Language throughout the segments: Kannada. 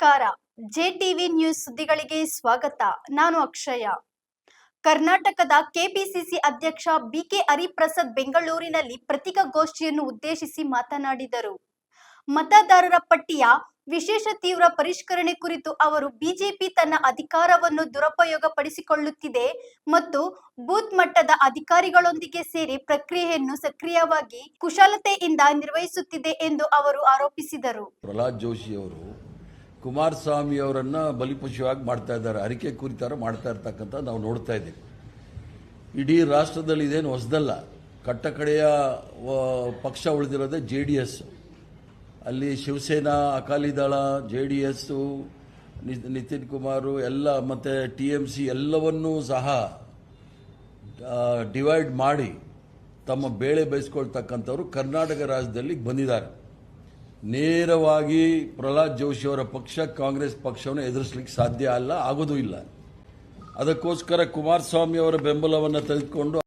ನಮಸ್ಕಾರ. ಜೆಟಿವಿ ನ್ಯೂಸ್ ಸುದ್ದಿಗಳಿಗೆ ಸ್ವಾಗತ. ನಾನು ಅಕ್ಷಯ. ಕರ್ನಾಟಕದ ಕೆಪಿಸಿಸಿ ಅಧ್ಯಕ್ಷ ಬಿಕೆ ಹರಿಪ್ರಸಾದ್ ಬೆಂಗಳೂರಿನಲ್ಲಿ ಪತ್ರಿಕಾಗೋಷ್ಠಿಯನ್ನು ಉದ್ದೇಶಿಸಿ ಮಾತನಾಡಿದರು. ಮತದಾರರ ಪಟ್ಟಿಯ ವಿಶೇಷ ತೀವ್ರ ಪರಿಷ್ಕರಣೆ ಕುರಿತು ಅವರು ಬಿಜೆಪಿ ತನ್ನ ಅಧಿಕಾರವನ್ನು ದುರುಪಯೋಗ ಪಡಿಸಿಕೊಳ್ಳುತ್ತಿದೆ ಮತ್ತು ಬೂತ್ ಮಟ್ಟದ ಅಧಿಕಾರಿಗಳೊಂದಿಗೆ ಸೇರಿ ಪ್ರಕ್ರಿಯೆಯನ್ನು ಸಕ್ರಿಯವಾಗಿ ಕುಶಲತೆಯಿಂದ ನಿರ್ವಹಿಸುತ್ತಿದೆ ಎಂದು ಅವರು ಆರೋಪಿಸಿದರು. ಪ್ರಹ್ಲಾದ್ ಜೋಶಿ ಅವರು ಕುಮಾರಸ್ವಾಮಿ ಅವರನ್ನ ಬಲಿಪಶುವಾಗಿ ಮಾಡ್ತಾ ಇದ್ದಾರೆ, ಅರಿಕೆ ಕುರಿತಾರ ಮಾಡ್ತಾ ಇರ್ತಕ್ಕಂಥ ನಾವು ನೋಡ್ತಾ ಇದ್ದೀವಿ. ಇಡೀ ರಾಷ್ಟ್ರದಲ್ಲಿ ಇದೇನು ಹೊಸದಲ್ಲ. ಕಟ್ಟಕಡೆಯ ಪಕ್ಷ ಉಳಿದಿರೋದೇ JDS. ಅಲ್ಲಿ ಶಿವಸೇನಾ, ಅಕಾಲಿದಳ, JDS, ನಿತಿನ್ ಕುಮಾರ್ ಎಲ್ಲ ಮತ್ತು TMC ಎಲ್ಲವನ್ನೂ ಸಹ ಡಿವೈಡ್ ಮಾಡಿ ತಮ್ಮ ಬೇಳೆ ಬೇಯಿಸ್ಕೊಳ್ತಕ್ಕಂಥವ್ರು ಕರ್ನಾಟಕ ರಾಜ್ಯದಲ್ಲಿ ಬಂದಿದ್ದಾರೆ. ನೇರವಾಗಿ ಪ್ರಹ್ಲಾದ್ ಜೋಶಿ ಅವರ ಪಕ್ಷ ಕಾಂಗ್ರೆಸ್ ಪಕ್ಷವನ್ನು ಎದುರಿಸಲಿಕ್ಕೆ ಸಾಧ್ಯ ಅಲ್ಲ, ಆಗೋದೂ ಇಲ್ಲ. ಅದಕ್ಕೋಸ್ಕರ ಕುಮಾರಸ್ವಾಮಿ ಅವರ ಬೆಂಬಲವನ್ನು ತೆಗೆದುಕೊಂಡು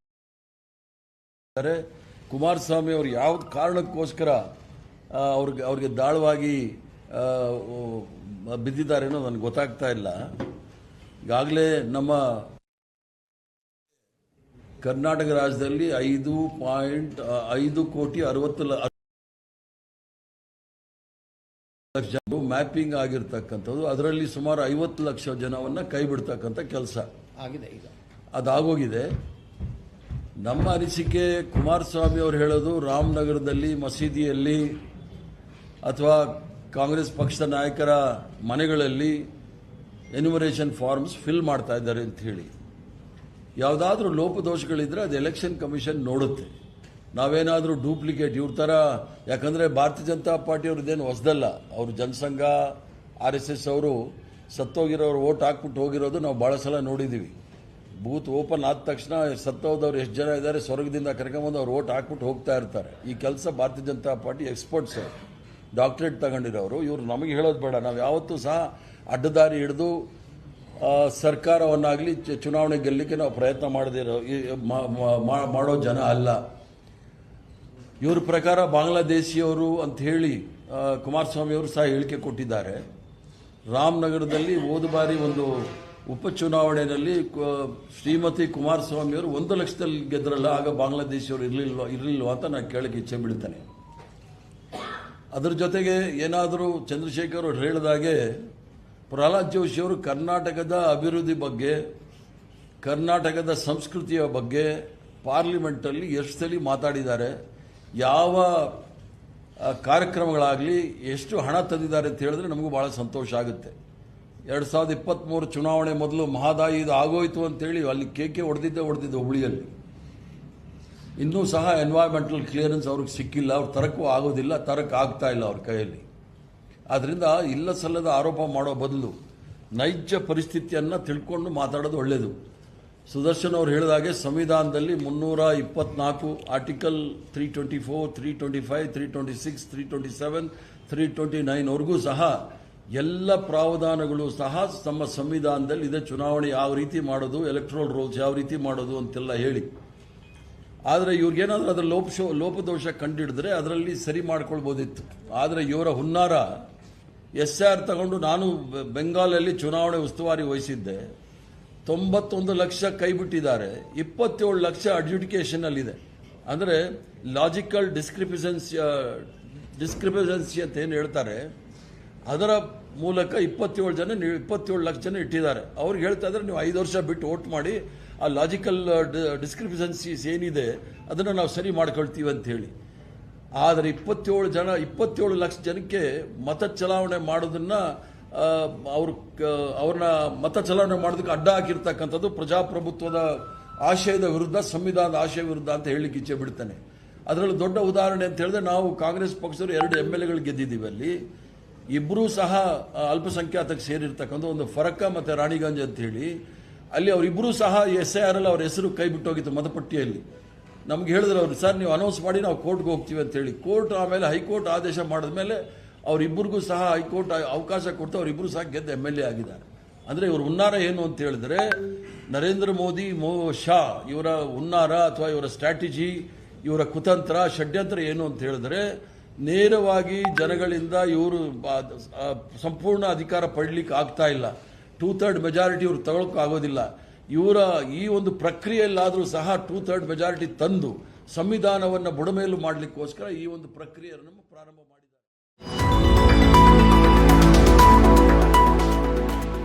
ಕುಮಾರಸ್ವಾಮಿ ಅವರು ಯಾವ ಕಾರಣಕ್ಕೋಸ್ಕರ ಅವ್ರಿಗೆ ದಾಳವಾಗಿ ಬಿದ್ದಿದ್ದಾರೇನೋ ನನಗೆ ಗೊತ್ತಾಗ್ತಾ ಇಲ್ಲ. ಈಗಾಗಲೇ ನಮ್ಮ ಕರ್ನಾಟಕ ರಾಜ್ಯದಲ್ಲಿ 5.5 ಕೋಟಿ 60 ಲಕ್ಷ ಮ್ಯಾಪಿಂಗ್ ಆಗಿರ್ತಕ್ಕಂಥದ್ದು. ಅದರಲ್ಲಿ ಸುಮಾರು 50 ಲಕ್ಷ ಜನವನ್ನ ಕೈ ಬಿಡ್ತಕ್ಕಂಥ ಕೆಲಸ ಆಗಿದೆ. ಈಗ ಅದಾಗೋಗಿದೆ. ನಮ್ಮ ಅನಿಸಿಕೆ, ಕುಮಾರಸ್ವಾಮಿ ಅವರು ಹೇಳೋದು ರಾಮನಗರದಲ್ಲಿ ಮಸೀದಿಯಲ್ಲಿ ಅಥವಾ ಕಾಂಗ್ರೆಸ್ ಪಕ್ಷದ ನಾಯಕರ ಮನೆಗಳಲ್ಲಿ ಎನ್ಯುಮರೇಷನ್ ಫಾರ್ಮ್ಸ್ ಫಿಲ್ ಮಾಡ್ತಾ ಇದ್ದಾರೆ ಅಂತ ಹೇಳಿ. ಯಾವುದಾದ್ರೂ ಲೋಪದೋಷಗಳಿದ್ರೆ ಅದು ಎಲೆಕ್ಷನ್ ಕಮಿಷನ್ ನೋಡುತ್ತೆ. ನಾವೇನಾದರೂ ಡೂಪ್ಲಿಕೇಟ್ ಇವ್ರ ಥರ, ಯಾಕಂದರೆ ಭಾರತೀಯ ಜನತಾ ಪಾರ್ಟಿಯವ್ರದ್ದೇನು ಹೊಸದಲ್ಲ. ಅವರು ಜನಸಂಘ, RSS ಅವರು ಸತ್ತೋಗಿರೋರು ಓಟ್ ಹಾಕ್ಬಿಟ್ಟು ಹೋಗಿರೋದು ನಾವು ಭಾಳ ಸಲ ನೋಡಿದ್ದೀವಿ. ಬೂತ್ ಓಪನ್ ಆದ ತಕ್ಷಣ ಸತ್ತೋದವ್ರು ಎಷ್ಟು ಜನ ಇದ್ದಾರೆ ಸ್ವರ್ಗದಿಂದ ಕರ್ಕೊಂಬಂದು ಅವ್ರು ಓಟ್ ಹಾಕ್ಬಿಟ್ಟು ಹೋಗ್ತಾ ಇರ್ತಾರೆ. ಈ ಕೆಲಸ ಭಾರತೀಯ ಜನತಾ ಪಾರ್ಟಿ ಎಕ್ಸ್ಪರ್ಟ್ಸ್, ಡಾಕ್ಟರೇಟ್ ತಗೊಂಡಿರೋರು. ಇವರು ನಮಗೆ ಹೇಳೋದು ಬೇಡ. ನಾವು ಯಾವತ್ತೂ ಸಹ ಅಡ್ಡದಾರಿ ಹಿಡಿದು ಸರ್ಕಾರವನ್ನಾಗಲಿ ಚುನಾವಣೆ ಗೆಲ್ಲಲಿಕ್ಕೆ ನಾವು ಪ್ರಯತ್ನ ಮಾಡೋ ಜನ ಅಲ್ಲ. ಇವ್ರ ಪ್ರಕಾರ ಬಾಂಗ್ಲಾದೇಶಿಯವರು ಅಂತ ಹೇಳಿ ಕುಮಾರಸ್ವಾಮಿ ಅವರು ಸಹ ಹೇಳಿಕೆ ಕೊಟ್ಟಿದ್ದಾರೆ. ರಾಮನಗರದಲ್ಲಿ ಹೋದ ಬಾರಿ ಒಂದು ಉಪಚುನಾವಣೆಯಲ್ಲಿ ಶ್ರೀಮತಿ ಕುಮಾರಸ್ವಾಮಿ ಅವರು 1 ಲಕ್ಷದಲ್ಲಿ ಗೆದ್ರಲ್ಲ, ಆಗ ಬಾಂಗ್ಲಾದೇಶಿಯವರು ಇರಲಿಲ್ವಾ ಅಂತ ನಾನು ಕೇಳಕ್ಕೆ ಇಚ್ಛೆ ಬಿಡ್ತೇನೆ. ಅದರ ಜೊತೆಗೆ ಏನಾದರೂ ಚಂದ್ರಶೇಖರ್ ಅವರು ಹೇಳಿದಾಗೆ ಪ್ರಹ್ಲಾದ್ ಜೋಶಿ ಅವರು ಕರ್ನಾಟಕದ ಅಭಿವೃದ್ಧಿ ಬಗ್ಗೆ, ಕರ್ನಾಟಕದ ಸಂಸ್ಕೃತಿಯ ಬಗ್ಗೆ ಪಾರ್ಲಿಮೆಂಟಲ್ಲಿ ಎಷ್ಟು ಸಲ ಮಾತಾಡಿದ್ದಾರೆ, ಯಾವ ಕಾರ್ಯಕ್ರಮಗಳಾಗಲಿ ಎಷ್ಟು ಹಣ ತಂದಿದ್ದಾರೆ ಅಂತ ಹೇಳಿದ್ರೆ ನಮಗೂ ಭಾಳ ಸಂತೋಷ ಆಗುತ್ತೆ. 2023 ಚುನಾವಣೆ ಮೊದಲು ಮಹದಾಯಿ ಇದು ಆಗೋಯ್ತು ಅಂತೇಳಿ ಅಲ್ಲಿ ಕೇಕೆ ಹೊಡೆದಿದ್ದೆ ಹುಬ್ಳಿಯಲ್ಲಿ. ಇನ್ನೂ ಸಹ ಎನ್ವೈರ್ಮೆಂಟಲ್ ಕ್ಲಿಯರೆನ್ಸ್ ಅವ್ರಿಗೆ ಸಿಕ್ಕಿಲ್ಲ. ಅವ್ರು ತರಕ್ಕೂ ಆಗೋದಿಲ್ಲ, ತರಕ್ಕೆ ಆಗ್ತಾ ಇಲ್ಲ ಅವ್ರ ಕೈಯಲ್ಲಿ. ಆದ್ದರಿಂದ ಇಲ್ಲ ಸಲ್ಲದ ಆರೋಪ ಮಾಡೋ ಬದಲು ನೈಜ ಪರಿಸ್ಥಿತಿಯನ್ನು ತಿಳ್ಕೊಂಡು ಮಾತಾಡೋದು ಒಳ್ಳೆಯದು. ಸುದರ್ಶನ್ ಅವರು ಹೇಳಿದಾಗೆ ಸಂವಿಧಾನದಲ್ಲಿ 324 ಆರ್ಟಿಕಲ್ 324, 325, 326, 327, 329 ವರೆಗೂ ಸಹ ಎಲ್ಲ ಪ್ರಾವಧಾನಗಳು ಸಹ ತಮ್ಮ ಸಂವಿಧಾನದಲ್ಲಿ ಇದೆ. ಚುನಾವಣೆ ಯಾವ ರೀತಿ ಮಾಡೋದು, ಎಲೆಕ್ಟ್ರಲ್ ರೋಲ್ಸ್ ಯಾವ ರೀತಿ ಮಾಡೋದು ಅಂತೆಲ್ಲ ಹೇಳಿ. ಆದರೆ ಇವ್ರಿಗೇನಾದರೂ ಅದರ ಲೋಪದೋಷ ಕಂಡಿಡಿದ್ರೆ ಅದರಲ್ಲಿ ಸರಿ ಮಾಡ್ಕೊಳ್ಬೋದಿತ್ತು. ಆದರೆ ಇವರ ಹುನ್ನಾರ SR ತಗೊಂಡು, ನಾನು ಬೆಂಗಾಲಲ್ಲಿ ಚುನಾವಣೆ ಉಸ್ತುವಾರಿ ವಹಿಸಿದ್ದೆ, 91 ಲಕ್ಷ ಕೈ ಬಿಟ್ಟಿದ್ದಾರೆ, 27 ಲಕ್ಷ ಅಡ್ಜುಡಿಕೇಷನ್ ಅಲ್ಲಿದೆ. ಅಂದರೆ ಲಾಜಿಕಲ್ ಡಿಸ್ಕ್ರಿಪೆನ್ಸಿ ಅಂತ ಏನು ಹೇಳ್ತಾರೆ, ಅದರ ಮೂಲಕ 27 ಲಕ್ಷ ಜನ ಇಟ್ಟಿದ್ದಾರೆ. ಅವ್ರಿಗೆ ಹೇಳ್ತಾ ಇದ್ದಾರೆ ನೀವು 5 ವರ್ಷ ಬಿಟ್ಟು ವೋಟ್ ಮಾಡಿ, ಆ ಲಾಜಿಕಲ್ ಡಿಸ್ಕ್ರಿಪೆನ್ಸೀಸ್ ಏನಿದೆ ಅದನ್ನು ನಾವು ಸರಿ ಮಾಡ್ಕೊಳ್ತೀವಿ ಅಂತ ಹೇಳಿ. ಆದರೆ 27 ಲಕ್ಷ ಜನಕ್ಕೆ ಮತ ಚಲಾವಣೆ ಮಾಡೋದನ್ನ ಅವ್ರನ್ನ ಮತ ಚಲಾವಣೆ ಮಾಡೋದಕ್ಕೆ ಅಡ್ಡ ಹಾಕಿರ್ತಕ್ಕಂಥದ್ದು ಪ್ರಜಾಪ್ರಭುತ್ವದ ಆಶಯದ ವಿರುದ್ಧ, ಸಂವಿಧಾನದ ಆಶಯ ವಿರುದ್ಧ ಅಂತ ಹೇಳಲಿಕ್ಕೆ ಇಚ್ಛೆ ಬಿಡ್ತಾನೆ. ಅದರಲ್ಲಿ ದೊಡ್ಡ ಉದಾಹರಣೆ ಅಂತ ಹೇಳಿದ್ರೆ, ನಾವು ಕಾಂಗ್ರೆಸ್ ಪಕ್ಷದವರು 2 MLAಗಳು ಗೆದ್ದಿದ್ದೀವಿ. ಅಲ್ಲಿ ಇಬ್ಬರೂ ಸಹ ಅಲ್ಪಸಂಖ್ಯಾತಕ್ಕೆ ಸೇರಿರ್ತಕ್ಕಂಥ ಒಂದು ಫರಕ್ಕ ಮತ್ತು ರಾಣಿಗಂಜ್ ಅಂತ ಹೇಳಿ, ಅಲ್ಲಿ ಅವರಿಬ್ಬರೂ ಸಹ SIR ಅಲ್ಲಿ ಅವ್ರ ಹೆಸರು ಕೈ ಬಿಟ್ಟೋಗಿತ್ತು ಮತಪಟ್ಟಿಯಲ್ಲಿ. ನಮ್ಗೆ ಹೇಳಿದ್ರು ಅವರು, ಸರ್ ನೀವು ಅನೌನ್ಸ್ ಮಾಡಿ ನಾವು ಕೋರ್ಟ್ಗೆ ಹೋಗ್ತೀವಿ ಅಂತ ಹೇಳಿ. ಕೋರ್ಟ್ ಆಮೇಲೆ ಹೈಕೋರ್ಟ್ ಆದೇಶ ಮಾಡಿದ್ಮೇಲೆ ಅವರಿಬ್ಬರಿಗೂ ಸಹ ಹೈಕೋರ್ಟ್ ಅವಕಾಶ ಕೊಟ್ಟು ಅವರಿಬ್ಬರು ಸಹ ಗೆದ್ದು MLA ಆಗಿದ್ದಾರೆ. ಅಂದರೆ ಇವ್ರ ಹುನ್ನಾರ ಏನು ಅಂತ ಹೇಳಿದ್ರೆ, ನರೇಂದ್ರ ಮೋದಿ ಶಾ ಇವರ ಹುನ್ನಾರ ಅಥವಾ ಇವರ ಸ್ಟ್ರಾಟಜಿ, ಇವರ ಕುತಂತ್ರ, ಷಡ್ಯಂತ್ರ ಏನು ಅಂತ ಹೇಳಿದ್ರೆ, ನೇರವಾಗಿ ಜನಗಳಿಂದ ಇವರು ಸಂಪೂರ್ಣ ಅಧಿಕಾರ ಪಡಲಿಕ್ಕೆ ಆಗ್ತಾ ಇಲ್ಲ. 2/3 ಮೆಜಾರಿಟಿ ಇವರು ತಗೊಳಕ್ಕೆ ಆಗೋದಿಲ್ಲ. ಇವರ ಈ ಒಂದು ಪ್ರಕ್ರಿಯೆಯಲ್ಲಾದರೂ ಸಹ 2/3 ಮೆಜಾರಿಟಿ ತಂದು ಸಂವಿಧಾನವನ್ನು ಬುಡಮೇಲು ಮಾಡಲಿಕ್ಕೋಸ್ಕರ ಈ ಒಂದು ಪ್ರಕ್ರಿಯೆಯನ್ನು ಪ್ರಾರಂಭ ಮಾಡಿದ್ದಾರೆ.